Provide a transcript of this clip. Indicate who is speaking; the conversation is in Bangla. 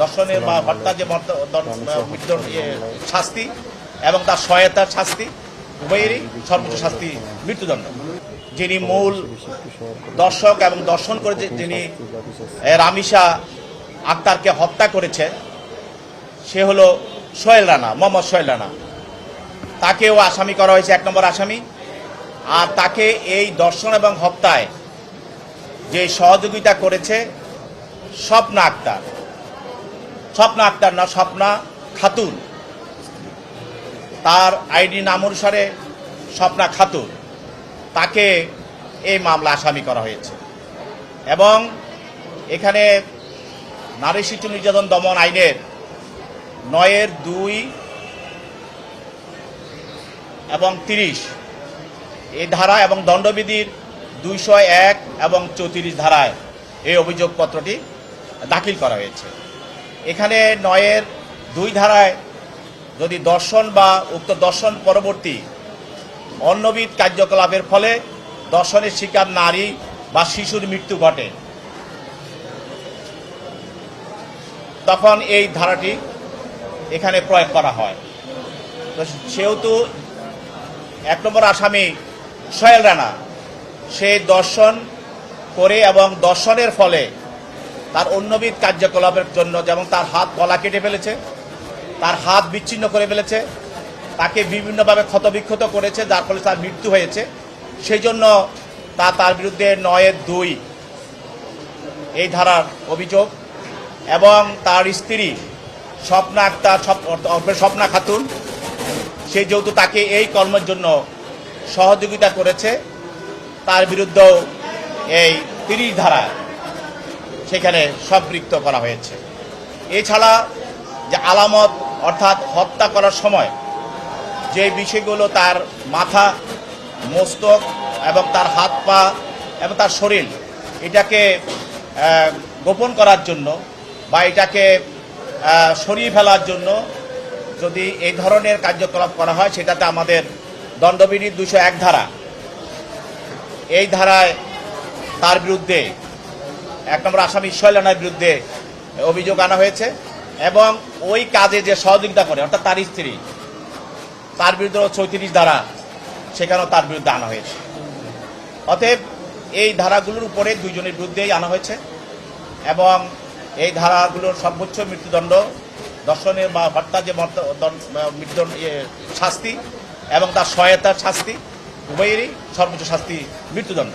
Speaker 1: দর্শনের বা হত্যার যে শাস্তি এবং তার সহায়তার শাস্তি উভয়েরই সর্বোচ্চ শাস্তি মৃত্যুদণ্ড। যিনি মূল দর্শক এবং দর্শন করে যিনি রামিসা আক্তারকে হত্যা করেছে সে হলো সোহেল রানা, মোহাম্মদ সোহেল রানা। তাকেও আসামি করা হয়েছে, 1 নম্বর আসামি। আর তাকে এই দর্শন এবং হত্যায় যে সহযোগিতা করেছে স্বপ্না আক্তার, স্বপ্না খাতুন, তার আইডি নাম অনুসারে স্বপ্না খাতুন, তাকে এই মামলা আসামি করা হয়েছে। এবং এখানে নারী শিশু নির্যাতন দমন আইনের 9(2) এবং 30 এই ধারা এবং দণ্ডবিধির 201 এবং 34 ধারায় এই অভিযোগপত্রটি দাখিল করা হয়েছে। এখানে 9(2) ধারায় যদি দর্শন বা উক্ত দর্শন পরবর্তী অন্যবিধ কার্যকলাপের ফলে দর্শনের শিকার নারী বা শিশুর মৃত্যু ঘটে, তখন এই ধারাটি এখানে প্রয়োগ করা হয়। তো সেহেতু 1 নম্বর আসামি সোহেল রানা সে দর্শন করে এবং দর্শনের ফলে তার অন্যবিধ কার্যকলাপের জন্য, যেমন তার হাত গলা কেটে ফেলেছে, তার হাত বিচ্ছিন্ন করে ফেলেছে, তাকে বিভিন্নভাবে ক্ষতবিক্ষত করেছে, যার ফলে তার মৃত্যু হয়েছে। সেই জন্য তার বিরুদ্ধে 9(2) এই ধারার অভিযোগ। এবং তার স্ত্রী স্বপ্না আক্তার, স্বপ্না খাতুন, সে যেহেতু তাকে এই কর্মের জন্য সহযোগিতা করেছে, তার বিরুদ্ধেও এই 30 ধারা সেখানে সম্পৃক্ত করা হয়েছে। এছাড়া যে আলামত, অর্থাৎ হত্যা করার সময় যে বিষয়গুলো তার মাথা, মস্তক এবং তার হাত পা এবং তার শরীর, এটাকে গোপন করার জন্য বা এটাকে সরিয়ে ফেলার জন্য যদি এই ধরনের কার্যকলাপ করা হয়, সেটাতে আমাদের দণ্ডবিধির 201 ধারা, এই ধারায় তার বিরুদ্ধে 1 নম্বর আসামি সোহেল রানার বিরুদ্ধে অভিযোগ আনা হয়েছে। এবং ওই কাজে যে সহযোগিতা করে, অর্থাৎ তার স্ত্রী, তার বিরুদ্ধে 34 ধারা সেখানেও তার বিরুদ্ধে আনা হয়েছে। অতএব এই ধারাগুলোর উপরে 2 জনের বিরুদ্ধেই আনা হয়েছে। এবং এই ধারাগুলোর সর্বোচ্চ মৃত্যুদণ্ড, দর্শনের বা হত্যার যে মৃত্যুদণ্ড শাস্তি এবং তার সহায়তার শাস্তি উভয়েরই সর্বোচ্চ শাস্তি মৃত্যুদণ্ড।